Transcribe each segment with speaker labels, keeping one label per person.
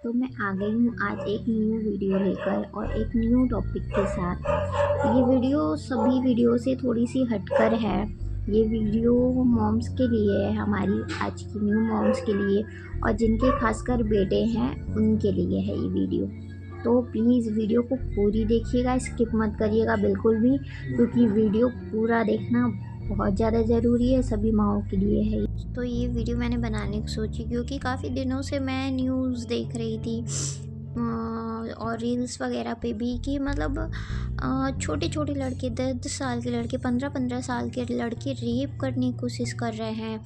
Speaker 1: तो मैं आ गई हूँ आज एक न्यू वीडियो लेकर और एक न्यू टॉपिक के साथ। ये वीडियो सभी वीडियो से थोड़ी सी हटकर है। ये वीडियो मॉम्स के लिए है, हमारी आज की न्यू मॉम्स के लिए, और जिनके खासकर बेटे हैं उनके लिए है ये वीडियो। तो प्लीज़ वीडियो को पूरी देखिएगा, स्किप मत करिएगा बिल्कुल भी, क्योंकि वीडियो पूरा देखना बहुत ज़्यादा ज़रूरी है, सभी माँओं के लिए है। तो ये वीडियो मैंने बनाने की सोची क्योंकि काफ़ी दिनों से मैं न्यूज़ देख रही थी और रील्स वगैरह पे भी कि मतलब छोटे छोटे लड़के 10 10 साल के लड़के 15 15 साल के लड़के रेप करने की कोशिश कर रहे हैं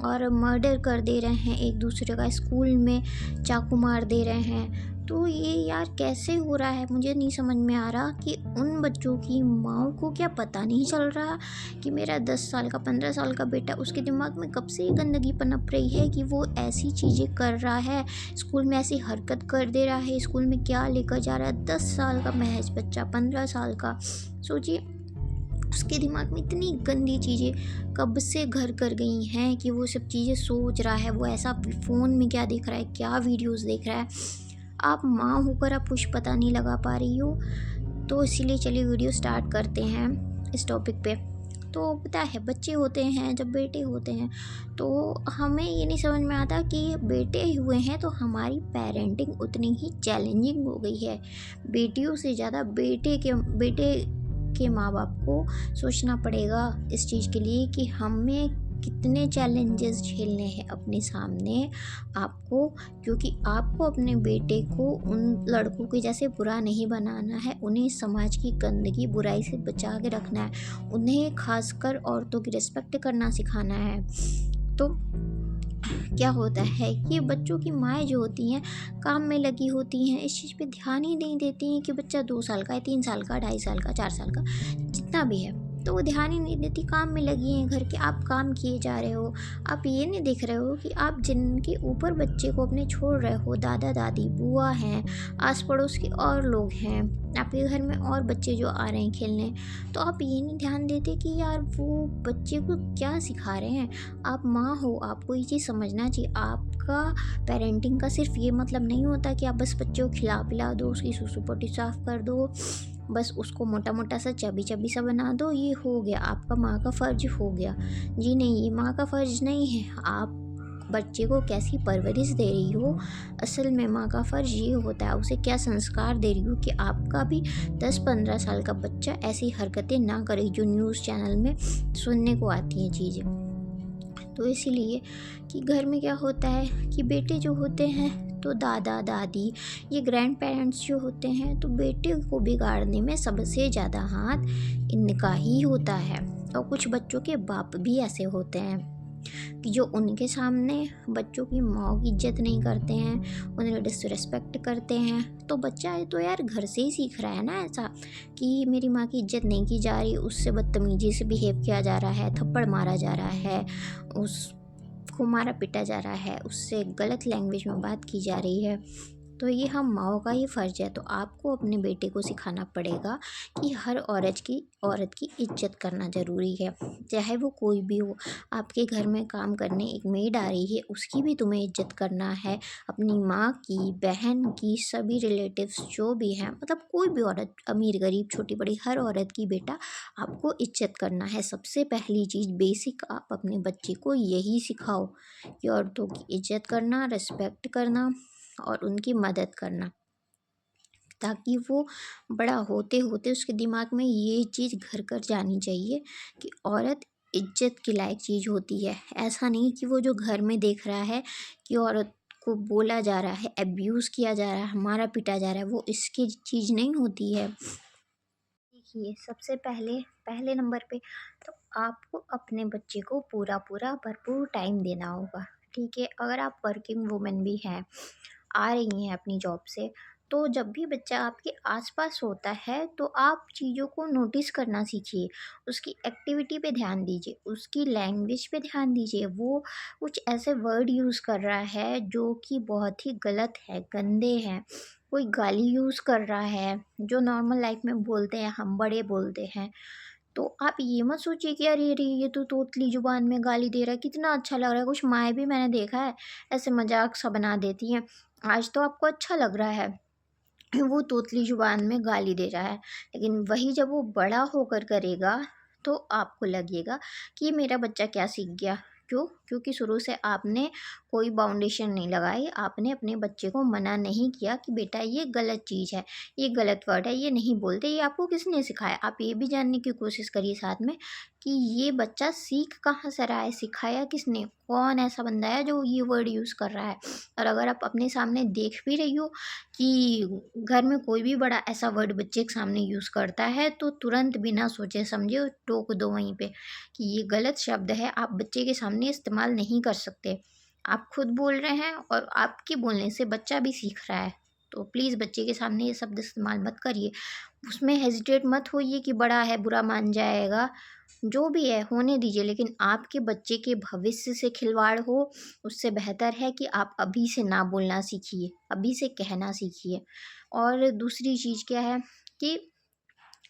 Speaker 1: और मर्डर कर दे रहे हैं एक दूसरे का, स्कूल में चाकू मार दे रहे हैं। तो ये यार कैसे हो रहा है, मुझे नहीं समझ में आ रहा कि उन बच्चों की माँओं को क्या पता नहीं चल रहा कि मेरा 10 साल का 15 साल का बेटा, उसके दिमाग में कब से ये गंदगी पनप रही है कि वो ऐसी चीज़ें कर रहा है, स्कूल में ऐसी हरकत कर दे रहा है, स्कूल में क्या लेकर जा रहा है। 10 साल का महज बच्चा, 15 साल का, सोचिए उसके दिमाग में इतनी गंदी चीज़ें कब से घर कर गई हैं कि वो सब चीज़ें सोच रहा है। वो ऐसा फ़ोन में क्या देख रहा है, क्या वीडियोज़ देख रहा है। आप माँ होकर आप कुछ पता नहीं लगा पा रही हो। तो इसीलिए चलिए वीडियो स्टार्ट करते हैं इस टॉपिक पे। तो पता है बच्चे होते हैं, जब बेटे होते हैं तो हमें ये नहीं समझ में आता कि बेटे हुए हैं तो हमारी पेरेंटिंग उतनी ही चैलेंजिंग हो गई है। बेटियों से ज़्यादा बेटे के माँ बाप को सोचना पड़ेगा इस चीज़ के लिए कि हमें कितने चैलेंजेस झेलने हैं अपने सामने आपको, क्योंकि आपको अपने बेटे को उन लड़कों के जैसे बुरा नहीं बनाना है। उन्हें समाज की गंदगी बुराई से बचा के रखना है। उन्हें खासकर औरतों की रिस्पेक्ट करना सिखाना है। तो क्या होता है कि बच्चों की माएँ जो होती हैं काम में लगी होती हैं, इस चीज़ पे ध्यान ही नहीं देती हैं कि बच्चा 2 साल का है, 3 साल का, 2.5 साल का, 4 साल का, जितना भी है। तो वो ध्यान ही नहीं देती, काम में लगी हैं घर के, आप काम किए जा रहे हो। आप ये नहीं देख रहे हो कि आप जिनके ऊपर बच्चे को अपने छोड़ रहे हो, दादा-दादी, बुआ हैं, आस-पड़ोस के और लोग हैं, आपके घर में और बच्चे जो आ रहे हैं खेलने, तो आप ये नहीं ध्यान देते कि यार वो बच्चे को क्या सिखा रहे हैं। आप माँ हो, आपको ये चीज़ समझना चाहिए। आपका पेरेंटिंग का सिर्फ ये मतलब नहीं होता कि आप बस बच्चे को खिला पिला दो, उसकी सूसू पोटी साफ कर दो, बस उसको मोटा मोटा सा चबी चबी सा बना दो, ये हो गया आपका माँ का फ़र्ज हो गया। जी नहीं, ये माँ का फ़र्ज नहीं है। आप बच्चे को कैसी परवरिश दे रही हो, असल में माँ का फ़र्ज ये होता है उसे क्या संस्कार दे रही हो कि आपका भी 10 15 साल का बच्चा ऐसी हरकतें ना करे जो न्यूज़ चैनल में सुनने को आती हैं चीज़ें। तो इसीलिए कि घर में क्या होता है कि बेटे जो होते हैं तो दादा दादी, ये ग्रैंड पेरेंट्स जो होते हैं, तो बेटे को बिगाड़ने में सबसे ज़्यादा हाथ इनका ही होता है। और कुछ बच्चों के बाप भी ऐसे होते हैं कि जो उनके सामने बच्चों की माँ की इज्जत नहीं करते हैं, उन्हें डिसरिस्पेक्ट करते हैं। तो बच्चा तो यार घर से ही सीख रहा है ना ऐसा कि मेरी माँ की इज्जत नहीं की जा रही, उससे बदतमीजी से बिहेव किया जा रहा है, थप्पड़ मारा जा रहा है, उसको मारा पीटा जा रहा है, उससे गलत लैंग्वेज में बात की जा रही है। तो ये हम माँओं का ही फ़र्ज़ है। तो आपको अपने बेटे को सिखाना पड़ेगा कि हर औरत की इज़्ज़त करना ज़रूरी है, चाहे वो कोई भी हो। आपके घर में काम करने एक मेड आ रही है, उसकी भी तुम्हें इज़्ज़त करना है। अपनी माँ की, बहन की, सभी रिलेटिव्स जो भी हैं, मतलब कोई भी औरत, अमीर-गरीब, छोटी-बड़ी, हर औरत की बेटा आपको इज़्ज़त करना है। सबसे पहली चीज़ बेसिक आप अपने बच्चे को यही सिखाओ कि औरतों की इज़्ज़त करना, रिस्पेक्ट करना और उनकी मदद करना, ताकि वो बड़ा होते होते उसके दिमाग में ये चीज़ घर कर जानी चाहिए कि औरत इज्जत के लायक चीज़ होती है। ऐसा नहीं कि वो जो घर में देख रहा है कि औरत को बोला जा रहा है, अब्यूज़ किया जा रहा है, मारा पीटा जा रहा है, वो इसकी चीज़ नहीं होती है। देखिए, सबसे पहले पहले नंबर पे तो आपको अपने बच्चे को पूरा पूरा भरपूर टाइम देना होगा। ठीक है, अगर आप वर्किंग वुमेन भी हैं, आ रही हैं अपनी जॉब से, तो जब भी बच्चा आपके आसपास होता है तो आप चीज़ों को नोटिस करना सीखिए, उसकी एक्टिविटी पे ध्यान दीजिए, उसकी लैंग्वेज पे ध्यान दीजिए। वो कुछ ऐसे वर्ड यूज़ कर रहा है जो कि बहुत ही गलत है, गंदे हैं, कोई गाली यूज़ कर रहा है जो नॉर्मल लाइफ में बोलते हैं, हम बड़े बोलते हैं, तो आप ये मत सोचिए कि अरे अरे ये तो तोतली ज़ुबान में गाली दे रहा है, कितना अच्छा लग रहा है। कुछ माएँ भी मैंने देखा है ऐसे मज़ाक सा बना देती हैं। आज तो आपको अच्छा लग रहा है, वो तोतली ज़ुबान में गाली दे रहा है, लेकिन वही जब वो बड़ा होकर करेगा तो आपको लगेगा कि मेरा बच्चा क्या सीख गया। क्यों? क्योंकि शुरू से आपने कोई बाउंडेशन नहीं लगाई, आपने अपने बच्चे को मना नहीं किया कि बेटा ये गलत चीज़ है, ये गलत वर्ड है, ये नहीं बोलते। ये आपको किसने सिखाया? आप ये भी जानने की कोशिश करिए साथ में कि ये बच्चा सीख कहाँ से रहा है, सिखाया किसने? कौन ऐसा बंदा है जो ये वर्ड यूज़ कर रहा है? और अगर आप अपने सामने देख भी रही हो कि घर में कोई भी बड़ा ऐसा वर्ड बच्चे के सामने यूज़ करता है, तो तुरंत बिना सोचे समझे टोक दो वहीं पे कि ये गलत शब्द है, आप बच्चे के सामने इस्तेमाल नहीं कर सकते। आप खुद बोल रहे हैं और आपके बोलने से बच्चा भी सीख रहा है, तो प्लीज़ बच्चे के सामने ये शब्द इस्तेमाल मत करिए। उसमें हेजिटेट मत होइए कि बड़ा है, बुरा मान जाएगा। जो भी है होने दीजिए, लेकिन आपके बच्चे के भविष्य से खिलवाड़ हो, उससे बेहतर है कि आप अभी से ना बोलना सीखिए, अभी से कहना सीखिए। और दूसरी चीज़ क्या है कि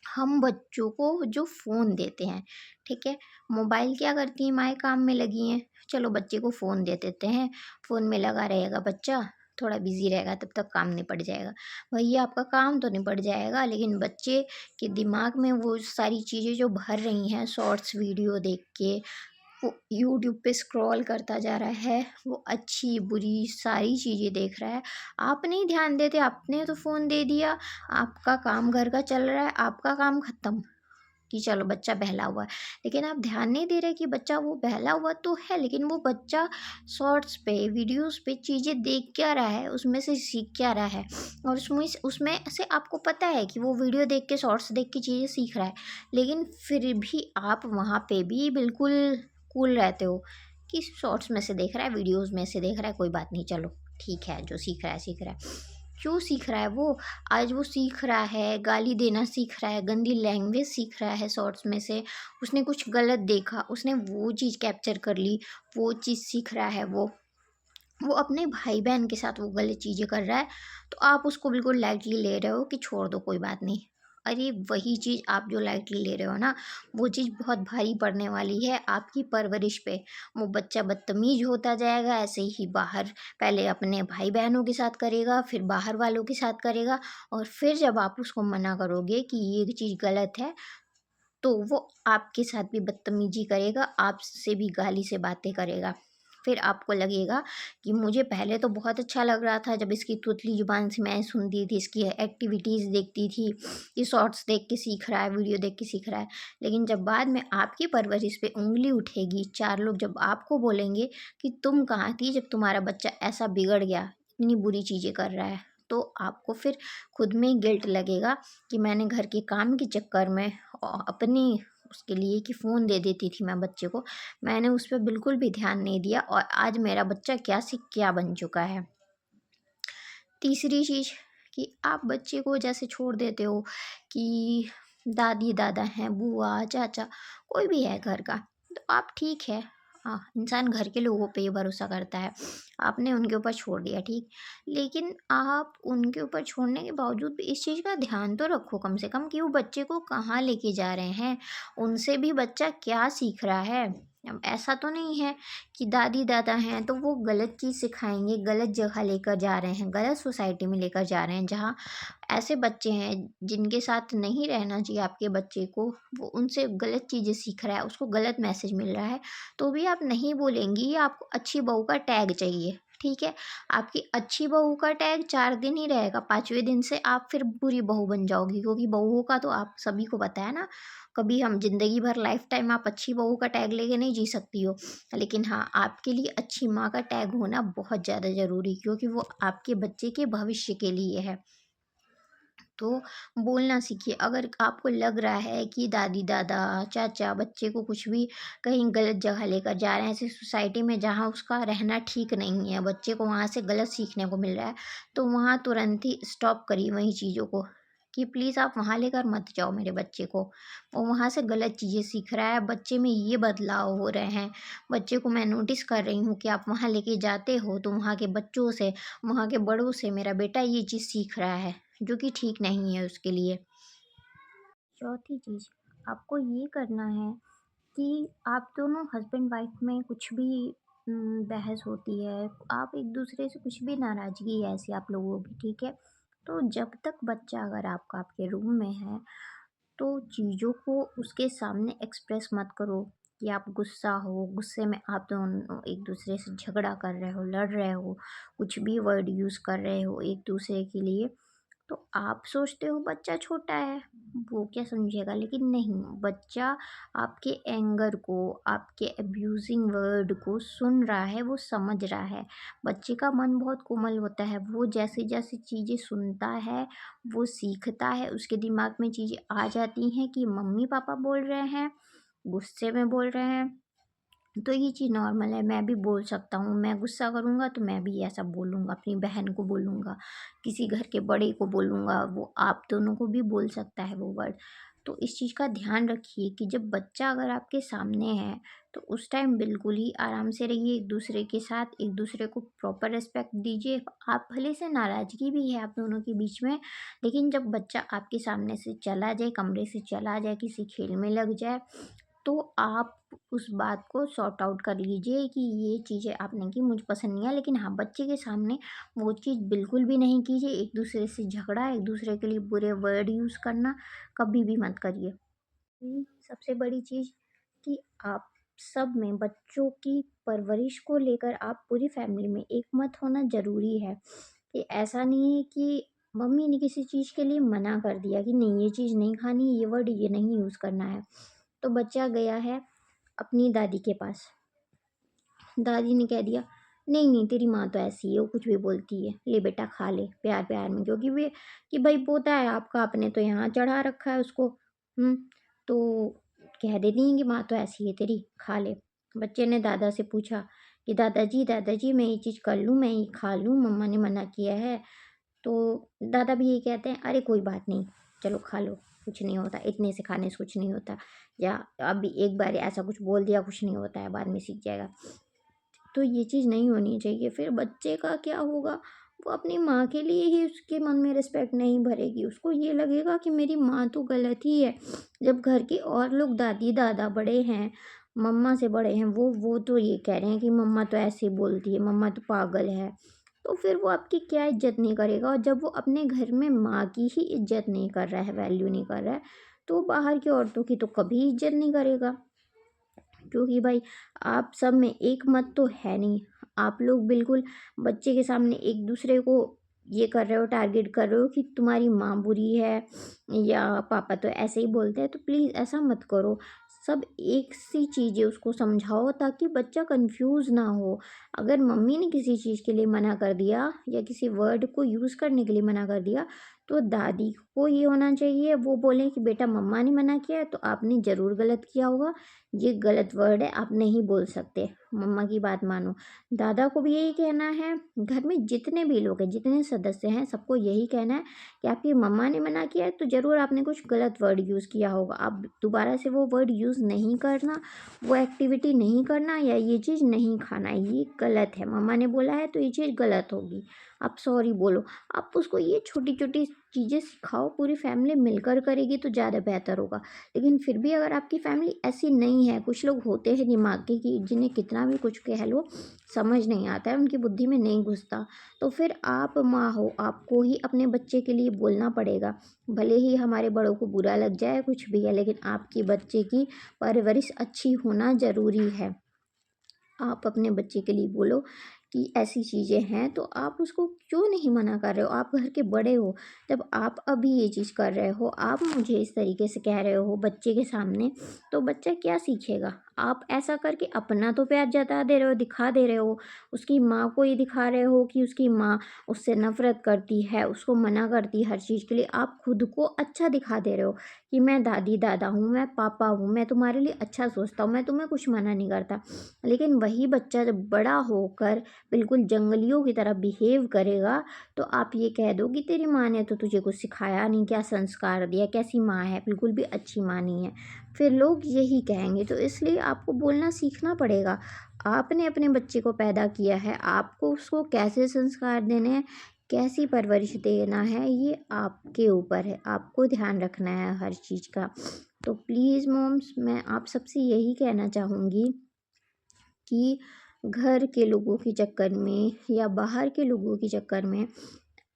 Speaker 1: हम बच्चों को जो फ़ोन देते हैं, ठीक है? मोबाइल क्या करती हैं माएँ, काम में लगी हैं, चलो बच्चे को फ़ोन दे देते हैं, फ़ोन में लगा रहेगा बच्चा, थोड़ा बिज़ी रहेगा तब तक काम निपट जाएगा। भैया आपका काम तो निपट जाएगा, लेकिन बच्चे के दिमाग में वो सारी चीज़ें जो भर रही हैं शॉर्ट्स वीडियो देख के, वो यूट्यूब पे स्क्रॉल करता जा रहा है, वो अच्छी-बुरी सारी चीज़ें देख रहा है। आप नहीं ध्यान देते, आपने तो फ़ोन दे दिया, आपका काम घर का चल रहा है, आपका काम ख़त्म कि चलो बच्चा बहला हुआ है। लेकिन आप ध्यान नहीं दे रहे कि बच्चा वो बहला हुआ तो है, लेकिन वो बच्चा शॉर्ट्स पे, वीडियोज़ पे चीज़ें देख क्या रहा है, उसमें से सीख क्या रहा है। और उसमें से आपको पता है कि वो वीडियो देख के, शॉर्ट्स देख के चीज़ें सीख रहा है, लेकिन फिर भी आप वहाँ पे भी बिल्कुल कूल रहते हो कि शॉर्ट्स में से देख रहा है, वीडियोज़ में से देख रहा है, कोई बात नहीं, चलो ठीक है, जो सीख रहा है सीख रहा है। क्यों सीख रहा है वो? आज वो सीख रहा है, गाली देना सीख रहा है, गंदी लैंग्वेज सीख रहा है शॉर्ट्स में से। उसने कुछ गलत देखा, उसने वो चीज़ कैप्चर कर ली, वो चीज़ सीख रहा है वो। वो अपने भाई-बहन के साथ वो गलत चीज़ें कर रहा है, तो आप उसको बिल्कुल लाइटली ले रहे हो कि छोड़ दो कोई बात नहीं। अरे वही चीज़ आप जो लाइटली ले रहे हो ना, वो चीज़ बहुत भारी पड़ने वाली है आपकी परवरिश पे। वो बच्चा बदतमीज़ होता जाएगा, ऐसे ही बाहर पहले अपने भाई-बहनों के साथ करेगा, फिर बाहर वालों के साथ करेगा, और फिर जब आप उसको मना करोगे कि ये चीज़ गलत है, तो वो आपके साथ भी बदतमीज़ी करेगा, आपसे भी गाली से बातें करेगा। फिर आपको लगेगा कि मुझे पहले तो बहुत अच्छा लग रहा था जब इसकी तुतली ज़ुबान से मैं सुनती थी, इसकी एक्टिविटीज़ देखती थी, ये शॉर्ट्स देख के सीख रहा है, वीडियो देख के सीख रहा है। लेकिन जब बाद में आपकी परवरिश पे उँगली उठेगी, 4 लोग जब आपको बोलेंगे कि तुम कहाँ थी जब तुम्हारा बच्चा ऐसा बिगड़ गया, इतनी बुरी चीज़ें कर रहा है, तो आपको फिर खुद में गिल्ट लगेगा कि मैंने घर के काम के चक्कर में अपनी उसके लिए कि फ़ोन दे देती थी मैं बच्चे को, मैंने उस पे बिल्कुल भी ध्यान नहीं दिया और आज मेरा बच्चा क्या से क्या बन चुका है। तीसरी चीज़ कि आप बच्चे को जैसे छोड़ देते हो कि दादी-दादा हैं, बुआ, चाचा, कोई भी है घर का, तो आप ठीक है, इंसान घर के लोगों पे ही भरोसा करता है। आपने उनके ऊपर छोड़ दिया ठीक, लेकिन आप उनके ऊपर छोड़ने के बावजूद भी इस चीज़ का ध्यान तो रखो कम से कम कि वो बच्चे को कहाँ लेके जा रहे हैं, उनसे भी बच्चा क्या सीख रहा है। अब ऐसा तो नहीं है कि दादी-दादा हैं तो वो गलत चीज़ सिखाएँगे, गलत जगह लेकर जा रहे हैं, गलत सोसाइटी में लेकर जा रहे हैं, जहाँ ऐसे बच्चे हैं जिनके साथ नहीं रहना चाहिए आपके बच्चे को, वो उनसे गलत चीज़ें सीख रहा है, उसको गलत मैसेज मिल रहा है, तो भी आप नहीं बोलेंगी, आपको अच्छी बहू का टैग चाहिए, ठीक है? आपकी अच्छी बहू का टैग 4 दिन ही रहेगा, 5वें दिन से आप फिर बुरी बहू बन जाओगी, क्योंकि बहुओं का तो आप सभी को पता है ना, कभी हम ज़िंदगी भर लाइफ़ टाइम आप अच्छी बहू का टैग लेके नहीं जी सकती हो। लेकिन हाँ, आपके लिए अच्छी माँ का टैग होना बहुत ज़्यादा ज़रूरी, क्योंकि वो आपके बच्चे के भविष्य के लिए है। तो बोलना सीखिए। अगर आपको लग रहा है कि दादी-दादा, चाचा बच्चे को कुछ भी कहीं गलत जगह लेकर जा रहे हैं, ऐसी सोसाइटी में जहाँ उसका रहना ठीक नहीं है, बच्चे को वहाँ से गलत सीखने को मिल रहा है, तो वहाँ तुरंत ही स्टॉप करिए वहीं चीज़ों को कि प्लीज़ आप वहाँ लेकर मत जाओ मेरे बच्चे को। वो वहाँ से गलत चीज़ें सीख रहा है, बच्चे में ये बदलाव हो रहे हैं। बच्चे को मैं नोटिस कर रही हूँ कि आप वहाँ लेके जाते हो, तो वहाँ के बच्चों से, वहाँ के बड़ों से मेरा बेटा ये चीज़ सीख रहा है, जो कि ठीक नहीं है उसके लिए। चौथी चीज़ आपको ये करना है कि आप दोनों हस्बैंड वाइफ में कुछ भी बहस होती है, आप एक दूसरे से कुछ भी नाराज़गी है ऐसी आप लोगों की, ठीक है? तो जब तक बच्चा अगर आपका आपके रूम में है, तो चीज़ों को उसके सामने एक्सप्रेस मत करो कि आप गुस्सा हो, गुस्से में आप दोनों एक दूसरे से झगड़ा कर रहे हो, लड़ रहे हो, कुछ भी वर्ड यूज़ कर रहे हो एक दूसरे के लिए। तो आप सोचते हो बच्चा छोटा है, वो क्या समझेगा, लेकिन नहीं, बच्चा आपके एंगर को, आपके अब्यूजिंग वर्ड को सुन रहा है, वो समझ रहा है। बच्चे का मन बहुत कोमल होता है, वो जैसे जैसे चीज़ें सुनता है, वो सीखता है, उसके दिमाग में चीज़ें आ जाती हैं कि मम्मी पापा बोल रहे हैं, गुस्से में बोल रहे हैं, तो ये चीज़ नॉर्मल है, मैं भी बोल सकता हूँ, मैं गुस्सा करूँगा तो मैं भी ऐसा बोलूँगा, अपनी बहन को बोलूँगा, किसी घर के बड़े को बोलूँगा, वो आप दोनों को भी बोल सकता है वो वर्ड। तो इस चीज़ का ध्यान रखिए कि जब बच्चा अगर आपके सामने है, तो उस टाइम बिल्कुल ही आराम से रहिए एक दूसरे के साथ, एक दूसरे को प्रॉपर रिस्पेक्ट दीजिए। आप भले से नाराज़गी भी है आप दोनों के बीच में, लेकिन जब बच्चा आपके सामने से चला जाए, कमरे से चला जाए, किसी खेल में लग जाए, तो आप उस बात को सॉर्ट आउट कर लीजिए कि ये चीज़ें आपने की मुझे पसंद नहीं है, लेकिन हाँ, बच्चे के सामने वो चीज़ बिल्कुल भी नहीं कीजिए। एक दूसरे से झगड़ा, एक दूसरे के लिए बुरे वर्ड यूज़ करना कभी भी मत करिए। सबसे बड़ी चीज़ कि आप सब में बच्चों की परवरिश को लेकर आप पूरी फैमिली में एक मत होना ज़रूरी है। कि ऐसा नहीं है कि मम्मी ने किसी चीज़ के लिए मना कर दिया कि नहीं ये चीज़ नहीं खानी, ये वर्ड ये नहीं यूज़ करना है। तो बच्चा गया है अपनी दादी के पास, दादी ने कह दिया, नहीं नहीं तेरी माँ तो ऐसी है, वो कुछ भी बोलती है, ले बेटा खा ले प्यार प्यार में, क्योंकि वे कि भाई पोता है आपका, आपने तो यहाँ चढ़ा रखा है उसको। तो कह देती हैं कि माँ तो ऐसी है तेरी, खा ले। बच्चे ने दादा से पूछा कि दादाजी मैं ये चीज़ कर लूँ, मैं ये खा लूँ, मम्मा ने मना किया है। तो दादा भी यही कहते हैं, अरे कोई बात नहीं, चलो खा लो, कुछ नहीं होता, इतने से खाने से कुछ नहीं होता, या अभी एक बार ऐसा कुछ बोल दिया कुछ नहीं होता है, बाद में सीख जाएगा। तो ये चीज़ नहीं होनी चाहिए। फिर बच्चे का क्या होगा, वो अपनी माँ के लिए ही उसके मन में रिस्पेक्ट नहीं भरेगी, उसको ये लगेगा कि मेरी माँ तो गलत ही है। जब घर के और लोग दादी दादा बड़े हैं, मम्मा से बड़े हैं, वो तो ये कह रहे हैं कि मम्मा तो ऐसे बोलती है, मम्मा तो पागल है, तो फिर वो आपकी क्या इज्जत नहीं करेगा। और जब वो अपने घर में माँ की ही इज्जत नहीं कर रहा है, वैल्यू नहीं कर रहा है, तो बाहर की औरतों की तो कभी इज्जत नहीं करेगा। क्योंकि भाई आप सब में एक मत तो है नहीं, आप लोग बिल्कुल बच्चे के सामने एक दूसरे को ये कर रहे हो, टारगेट कर रहे हो कि तुम्हारी माँ बुरी है या पापा तो ऐसे ही बोलते हैं, तो प्लीज़ ऐसा मत करो। सब एक सी चीज़ें उसको समझाओ ताकि बच्चा कंफ्यूज ना हो। अगर मम्मी ने किसी चीज़ के लिए मना कर दिया या किसी वर्ड को यूज़ करने के लिए मना कर दिया, तो दादी को ये होना चाहिए, वो बोलें कि बेटा मम्मा ने मना किया है तो आपने ज़रूर गलत किया होगा, ये गलत वर्ड है, आप नहीं बोल सकते, मम्मा की बात मानो। दादा को भी यही कहना है, घर में जितने भी लोग हैं, जितने सदस्य हैं, सबको यही कहना है कि आपकी मम्मा ने मना किया है तो ज़रूर आपने कुछ गलत वर्ड यूज़ किया होगा। आप दोबारा से वो वर्ड यूज़ नहीं करना, वो एक्टिविटी नहीं करना, या ये चीज़ नहीं खाना, ये गलत है। मम्मा ने बोला है तो ये चीज़ गलत होगी, आप सॉरी बोलो। आप उसको ये छोटी-छोटी चीज़ें सिखाओ, पूरी फैमिली मिलकर करेगी तो ज़्यादा बेहतर होगा। लेकिन फिर भी अगर आपकी फैमिली ऐसी नहीं है, कुछ लोग होते हैं दिमागी कि जिन्हें कितना भी कुछ कह लो समझ नहीं आता है, उनकी बुद्धि में नहीं घुसता, तो फिर आप माँ हो, आपको ही अपने बच्चे के लिए बोलना पड़ेगा। भले ही हमारे बड़ों को बुरा लग जाए कुछ भी है, लेकिन आपके बच्चे की परवरिश अच्छी होना ज़रूरी है। आप अपने बच्चे के लिए बोलो कि ऐसी चीज़ें हैं, तो आप उसको क्यों नहीं मना कर रहे हो? आप घर के बड़े हो, जब आप अभी ये चीज़ कर रहे हो, आप मुझे इस तरीके से कह रहे हो बच्चे के सामने, तो बच्चा क्या सीखेगा? आप ऐसा करके अपना तो प्यार जता दे रहे हो, दिखा दे रहे हो, उसकी माँ को ये दिखा रहे हो कि उसकी माँ उससे नफ़रत करती है, उसको मना करती है हर चीज़ के लिए। आप खुद को अच्छा दिखा दे रहे हो कि मैं दादी दादा हूँ, मैं पापा हूँ, मैं तुम्हारे लिए अच्छा सोचता हूँ, मैं तुम्हें कुछ मना नहीं करता। लेकिन वही बच्चा जब बड़ा होकर बिल्कुल जंगलियों की तरह बिहेव करेगा, तो आप ये कह दो कि तेरी माँ ने तो तुझे कुछ सिखाया नहीं, क्या संस्कार दिया, कैसी माँ है, बिल्कुल भी अच्छी माँ नहीं है। फिर लोग यही कहेंगे, तो इसलिए आपको बोलना सीखना पड़ेगा। आपने अपने बच्चे को पैदा किया है, आपको उसको कैसे संस्कार देने हैं, कैसी परवरिश देना है, ये आपके ऊपर है, आपको ध्यान रखना है हर चीज़ का। तो प्लीज़ मॉम्स, मैं आप सबसे यही कहना चाहूँगी कि घर के लोगों के चक्कर में या बाहर के लोगों के चक्कर में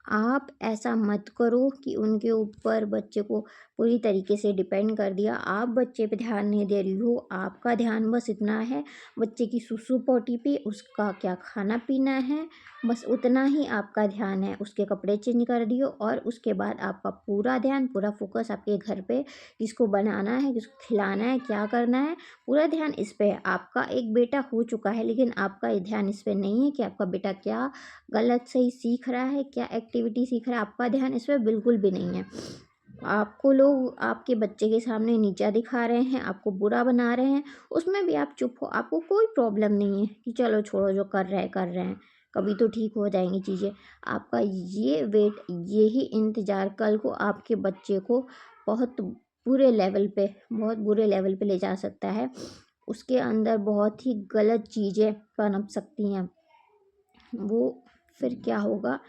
Speaker 1: आप ऐसा मत करो कि उनके ऊपर बच्चे को पूरी तरीके से डिपेंड कर दिया। आप बच्चे पे ध्यान नहीं दे रही हो, आपका ध्यान बस इतना है बच्चे की सुसु पोटी पे, उसका क्या खाना पीना है, बस उतना ही आपका ध्यान है। उसके कपड़े चेंज कर दियो और उसके बाद आपका पूरा ध्यान, पूरा फोकस आपके घर पे, किसको बनाना है, किसको खिलाना है, क्या करना है, पूरा ध्यान इस पे है। आपका एक बेटा हो चुका है, लेकिन आपका ये ध्यान इस पे नहीं है कि आपका बेटा क्या गलत सही सीख रहा है, क्या एक्टिविटी सीख रहा है। आपका ध्यान इस पर बिल्कुल भी नहीं है। आपको लोग आपके बच्चे के सामने नीचा दिखा रहे हैं, आपको बुरा बना रहे हैं, उसमें भी आप चुप हो। आपको कोई प्रॉब्लम नहीं है कि चलो छोड़ो, जो कर रहे हैं कर रहे हैं, कभी तो ठीक हो जाएंगी चीज़ें। आपका ये वेट, यही इंतज़ार कल को आपके बच्चे को बहुत बहुत बुरे लेवल पे ले जा सकता है। उसके अंदर बहुत ही गलत चीज़ें पनप सकती हैं। वो फिर क्या होगा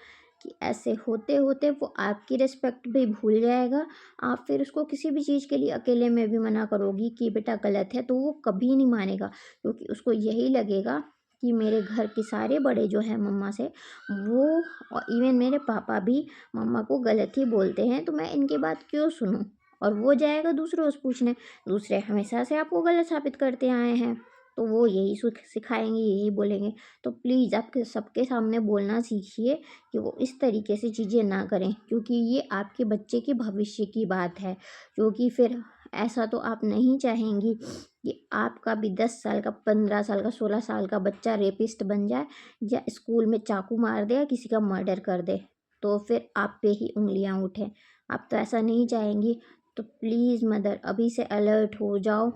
Speaker 1: कि ऐसे होते होते वो आपकी रिस्पेक्ट भी भूल जाएगा। आप फिर उसको किसी भी चीज़ के लिए अकेले में भी मना करोगी कि बेटा गलत है, तो वो कभी नहीं मानेगा, क्योंकि उसको यही लगेगा कि मेरे घर के सारे बड़े जो हैं मम्मा से, वो और इवन मेरे पापा भी मम्मा को गलत ही बोलते हैं, तो मैं इनकी बात क्यों सुनूं। और वो जाएगा दूसरों से पूछने, दूसरे हमेशा से आपको गलत साबित करते आए हैं, तो वो यही सिखाएंगे, यही बोलेंगे। तो प्लीज़ आपके सबके सामने बोलना सीखिए कि वो इस तरीके से चीज़ें ना करें, क्योंकि ये आपके बच्चे के भविष्य की बात है। क्योंकि फिर ऐसा तो आप नहीं चाहेंगी कि आपका भी 10 साल का, 15 साल का, 16 साल का बच्चा रेपिस्ट बन जाए, या स्कूल में चाकू मार दे, या किसी का मर्डर कर दे, तो फिर आप पे ही उंगलियां उठें। आप तो ऐसा नहीं चाहेंगी। तो प्लीज़ मदर, अभी से अलर्ट हो जाओ,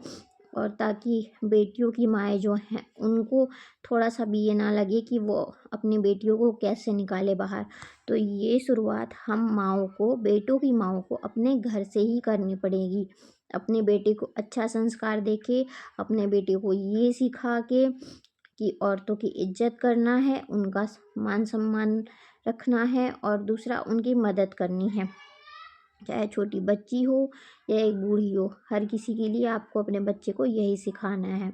Speaker 1: और ताकि बेटियों की माएँ जो हैं उनको थोड़ा सा भी ये ना लगे कि वो अपनी बेटियों को कैसे निकाले बाहर। तो ये शुरुआत हम माँओं को, बेटों की माँओं को अपने घर से ही करनी पड़ेगी। अपने बेटे को अच्छा संस्कार देके, अपने बेटे को ये सिखा के कि औरतों की इज्जत करना है, उनका मान सम्मान रखना है, और दूसरा उनकी मदद करनी है। चाहे छोटी बच्ची हो या एक बूढ़ी हो, हर किसी के लिए आपको अपने बच्चे को यही सिखाना है।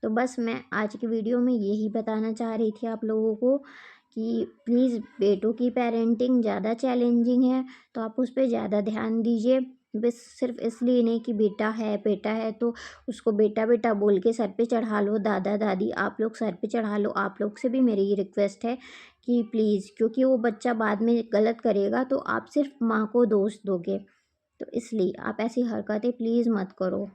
Speaker 1: तो बस मैं आज की वीडियो में यही बताना चाह रही थी आप लोगों को कि प्लीज़, बेटों की पेरेंटिंग ज़्यादा चैलेंजिंग है, तो आप उस पर ज़्यादा ध्यान दीजिए। बस सिर्फ इसलिए नहीं कि बेटा है तो उसको बेटा बेटा बोल के सर पे चढ़ा लो, दादा दादी आप लोग सर पे चढ़ा लो। आप लोग से भी मेरी ये रिक्वेस्ट है कि प्लीज़, क्योंकि वो बच्चा बाद में गलत करेगा तो आप सिर्फ माँ को दोष दोगे, तो इसलिए आप ऐसी हरकतें प्लीज़ मत करो।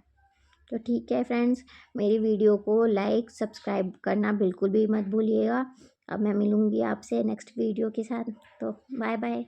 Speaker 1: तो ठीक है फ्रेंड्स, मेरी वीडियो को लाइक सब्सक्राइब करना बिल्कुल भी मत भूलिएगा। अब मैं मिलूँगी आपसे नेक्स्ट वीडियो के साथ, तो बाय बाय।